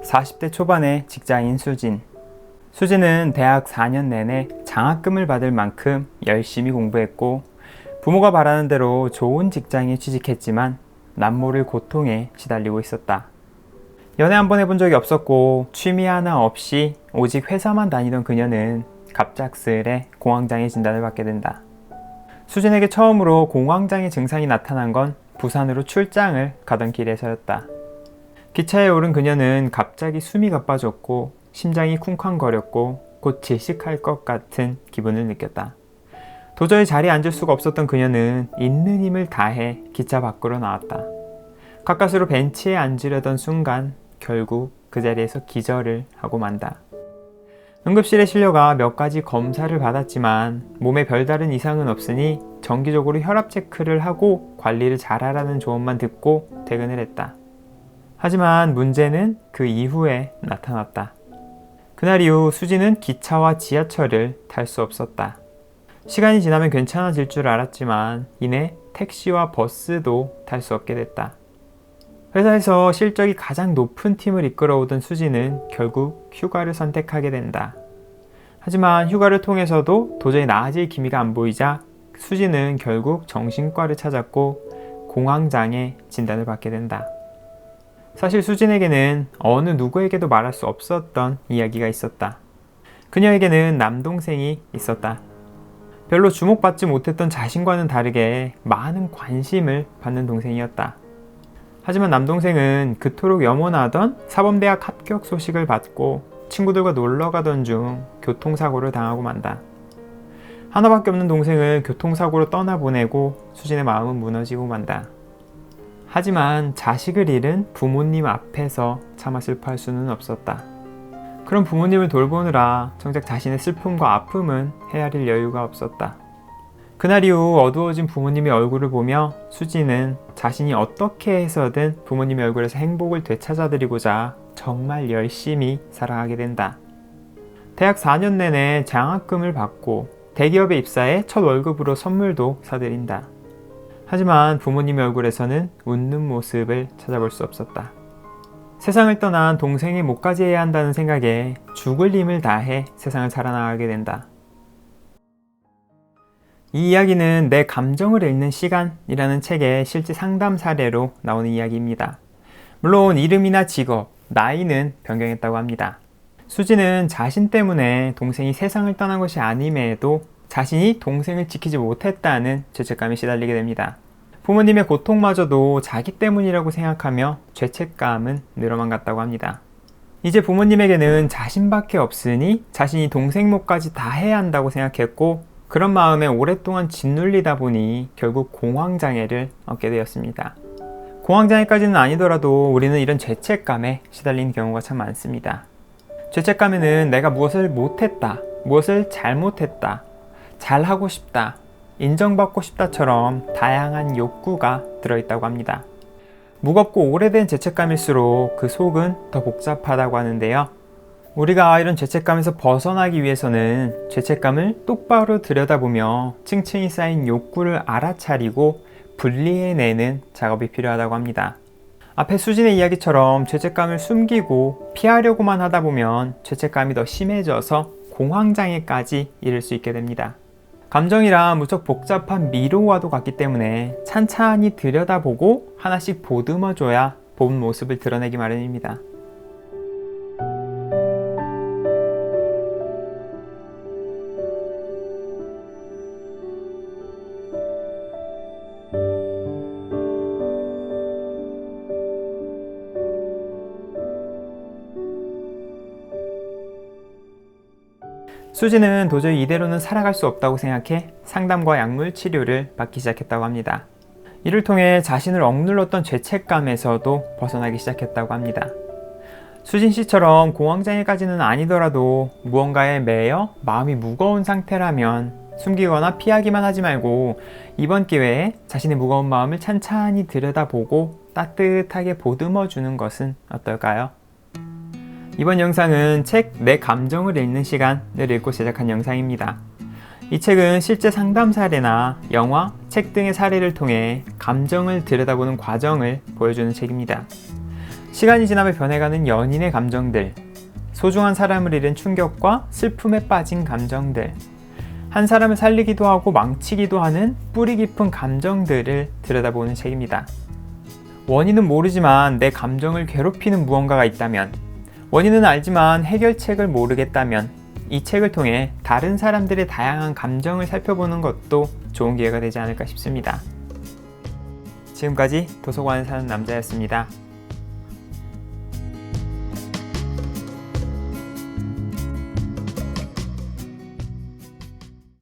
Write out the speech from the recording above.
40대 초반의 직장인 수진. 수진은 대학 4년 내내 장학금을 받을 만큼 열심히 공부했고 부모가 바라는 대로 좋은 직장에 취직했지만 남모를 고통에 시달리고 있었다. 연애 한 번 해본 적이 없었고 취미 하나 없이 오직 회사만 다니던 그녀는 갑작스레 공황장애 진단을 받게 된다. 수진에게 처음으로 공황장애 증상이 나타난 건 부산으로 출장을 가던 길에서였다. 기차에 오른 그녀는 갑자기 숨이 가빠졌고 심장이 쿵쾅거렸고 곧 질식할 것 같은 기분을 느꼈다. 도저히 자리에 앉을 수가 없었던 그녀는 있는 힘을 다해 기차 밖으로 나왔다. 가까스로 벤치에 앉으려던 순간 결국 그 자리에서 기절을 하고 만다. 응급실에 실려가 몇 가지 검사를 받았지만 몸에 별다른 이상은 없으니 정기적으로 혈압 체크를 하고 관리를 잘하라는 조언만 듣고 퇴근을 했다. 하지만 문제는 그 이후에 나타났다. 그날 이후 수진은 기차와 지하철을 탈 수 없었다. 시간이 지나면 괜찮아질 줄 알았지만 이내 택시와 버스도 탈 수 없게 됐다. 회사에서 실적이 가장 높은 팀을 이끌어오던 수진은 결국 휴가를 선택하게 된다. 하지만 휴가를 통해서도 도저히 나아질 기미가 안 보이자 수진은 결국 정신과를 찾았고 공황장애 진단을 받게 된다. 사실 수진에게는 어느 누구에게도 말할 수 없었던 이야기가 있었다. 그녀에게는 남동생이 있었다. 별로 주목받지 못했던 자신과는 다르게 많은 관심을 받는 동생이었다. 하지만 남동생은 그토록 염원하던 사범대학 합격 소식을 받고 친구들과 놀러 가던 중 교통사고를 당하고 만다. 하나밖에 없는 동생을 교통사고로 떠나보내고 수진의 마음은 무너지고 만다. 하지만 자식을 잃은 부모님 앞에서 차마 슬퍼할 수는 없었다. 그런 부모님을 돌보느라 정작 자신의 슬픔과 아픔은 헤아릴 여유가 없었다. 그날 이후 어두워진 부모님의 얼굴을 보며 수진은 자신이 어떻게 해서든 부모님의 얼굴에서 행복을 되찾아드리고자 정말 열심히 살아가게 된다. 대학 4년 내내 장학금을 받고 대기업에 입사해 첫 월급으로 선물도 사드린다. 하지만 부모님의 얼굴에서는 웃는 모습을 찾아볼 수 없었다. 세상을 떠난 동생의 몫까지 해야 한다는 생각에 죽을 힘을 다해 세상을 살아나가게 된다. 이 이야기는 내 감정을 읽는 시간이라는 책의 실제 상담 사례로 나오는 이야기입니다. 물론 이름이나 직업, 나이는 변경했다고 합니다. 수지는 자신 때문에 동생이 세상을 떠난 것이 아님에도 자신이 동생을 지키지 못했다는 죄책감에 시달리게 됩니다. 부모님의 고통마저도 자기 때문이라고 생각하며 죄책감은 늘어만 갔다고 합니다. 이제 부모님에게는 자신밖에 없으니 자신이 동생 몫까지 다 해야 한다고 생각했고 그런 마음에 오랫동안 짓눌리다 보니 결국 공황장애를 얻게 되었습니다. 공황장애까지는 아니더라도 우리는 이런 죄책감에 시달리는 경우가 참 많습니다. 죄책감에는 내가 무엇을 못했다, 무엇을 잘못했다, 잘하고 싶다, 인정받고 싶다처럼 다양한 욕구가 들어있다고 합니다. 무겁고 오래된 죄책감일수록 그 속은 더 복잡하다고 하는데요. 우리가 이런 죄책감에서 벗어나기 위해서는 죄책감을 똑바로 들여다보며 층층이 쌓인 욕구를 알아차리고 분리해내는 작업이 필요하다고 합니다. 앞에 수진의 이야기처럼 죄책감을 숨기고 피하려고만 하다 보면 죄책감이 더 심해져서 공황장애까지 이를 수 있게 됩니다. 감정이란 무척 복잡한 미로와도 같기 때문에 찬찬히 들여다보고 하나씩 보듬어줘야 본 모습을 드러내기 마련입니다. 수지는 도저히 이대로는 살아갈 수 없다고 생각해 상담과 약물 치료를 받기 시작했다고 합니다. 이를 통해 자신을 억눌렀던 죄책감에서도 벗어나기 시작했다고 합니다. 수진 씨처럼 공황장애까지는 아니더라도 무언가에 매여 마음이 무거운 상태라면 숨기거나 피하기만 하지 말고 이번 기회에 자신의 무거운 마음을 찬찬히 들여다보고 따뜻하게 보듬어 주는 것은 어떨까요? 이번 영상은 책 내 감정을 읽는 시간을 읽고 제작한 영상입니다. 이 책은 실제 상담 사례나 영화, 책 등의 사례를 통해 감정을 들여다보는 과정을 보여주는 책입니다. 시간이 지나며 변해가는 연인의 감정들, 소중한 사람을 잃은 충격과 슬픔에 빠진 감정들, 한 사람을 살리기도 하고 망치기도 하는 뿌리 깊은 감정들을 들여다보는 책입니다. 원인은 모르지만 내 감정을 괴롭히는 무언가가 있다면, 원인은 알지만 해결책을 모르겠다면 이 책을 통해 다른 사람들의 다양한 감정을 살펴보는 것도 좋은 기회가 되지 않을까 싶습니다. 지금까지 도서관에 사는 남자였습니다.